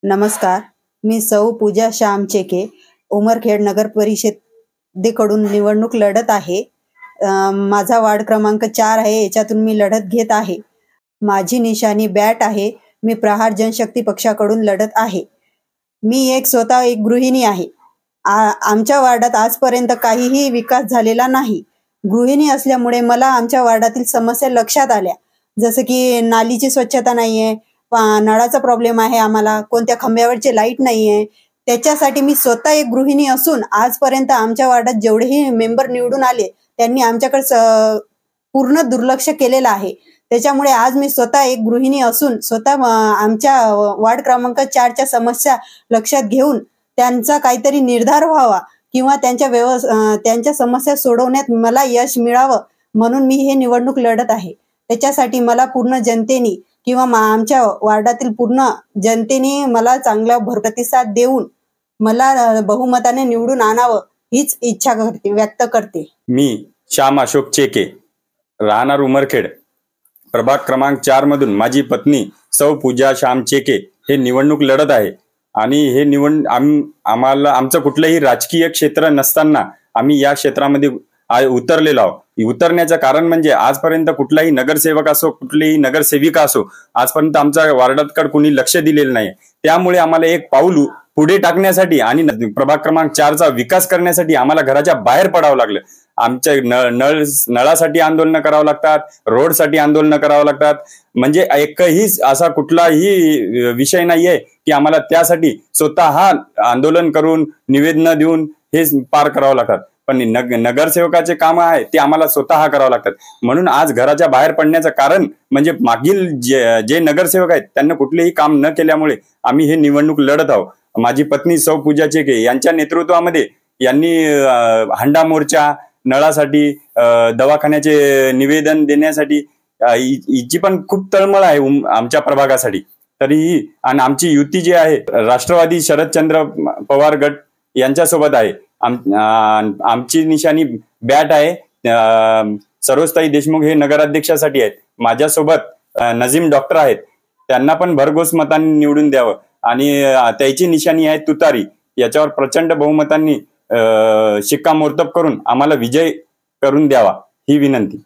नमस्कार, मी सौ पूजा श्याम चेके, उमरखेड नगर परिषदेकडून निवडणूक लढत आहे. माझा वार्ड क्रमांक 4 आहे. याच्यातून मी लढत घेत आहे. माझी निशाणी बॅट आहे. मी प्रहार जनशक्ती पक्षाकडून लढत आहे. मी स्वतः एक गृहिणी आहे. आमच्या वार्डात आजपर्यंत काहीही विकास झालेला नाही. गृहिणी असल्यामुळे मला आमच्या वार्डातील समस्या लक्षात आल्या, जसं की नालीची स्वच्छता नाहीये, नळाचा प्रॉब्लेम आहे, आम्हाला कोणत्या खंब्यावरचे लाईट नाहीये. त्याच्यासाठी मी स्वतः एक गृहिणी असून आजपर्यंत आमच्या वार्डात जेवढेही मेंबर निवडून आले त्यांनी आमच्याकडे पूर्ण दुर्लक्ष केलेलं आहे. त्याच्यामुळे आज मी स्वतः एक गृहिणी असून स्वतः आमच्या वार्ड क्रमांक 4च्या समस्या लक्षात घेऊन त्यांचा काहीतरी निर्धार व्हावा किंवा त्यांच्या समस्या सोडवण्यात मला यश मिळावं म्हणून मी हे निवडणूक लढत आहे. त्याच्यासाठी मला पूर्ण जनतेने किंवा आमच्या वार्डातील पूर्ण जनतेने मला चांगला प्रतिसाद देऊन मला बहुमताने निवडून आणावं हीच इच्छा व्यक्त करते. मी श्याम अशोक चेके, राहणार उमरखेड, प्रभाग क्रमांक 4 मधून माझी पत्नी सौ पूजा श्याम चेके हे निवडणूक लढत आहे. आणि हे आम्हाला आमचं कुठलंही राजकीय क्षेत्र नसताना आम्ही या क्षेत्रामध्ये उतरलेलो आहोत. उतरण्याचं कारण म्हणजे आजपर्यंत कुठलाही नगरसेवक असो, कुठलीही नगरसेविका असो, आजपर्यंत आमच्या वार्डाकडे कोणी लक्ष दिलेलं नाही. त्यामुळे आम्हाला एक पाऊल पुढे टाकण्यासाठी आणि प्रभाग क्रमांक 4चा विकास करण्यासाठी आम्हाला घराच्या बाहेर पडावं लागलं. आमच्या नळासाठी आंदोलन करावं लागतात, रोडसाठी आंदोलन करावं लागतात. म्हणजे एकही असा कुठलाही विषय नाहीये की आम्हाला त्यासाठी स्वतः आंदोलन करून निवेदन देऊन हे पार करावं लागतात. पण नगरसेवकाचे काम आहे ते आम्हाला स्वतः करावं लागतात. म्हणून आज घराच्या बाहेर पडण्याचं कारण म्हणजे मागील जे नगरसेवक आहेत त्यांना कुठलेही काम न केल्यामुळे आम्ही हे निवडणूक लढत आहोत. माझी पत्नी सौ पूजा चेके यांच्या नेतृत्वामध्ये यांनी हंडा मोर्चा, नळासाठी, दवाखान्याचे निवेदन देण्यासाठी हिची पण खूप तळमळ आहे आमच्या प्रभागासाठी. तरीही आणि आमची युती जी आहे राष्ट्रवादी शरदचंद्र पवार गट यांच्यासोबत आहे. आमची निशाणी बॅट आहे. सरोजताई देशमुख हे नगराध्यक्षासाठी आहेत. माझ्यासोबत नजीम डॉक्टर आहेत. त्यांना पण भरघोस मतांनी निवडून द्यावं आणि त्याची निशाणी आहे तुतारी. याच्यावर प्रचंड बहुमतांनी शिक्कामोर्तब करून आम्हाला विजय करून द्यावा ही विनंती.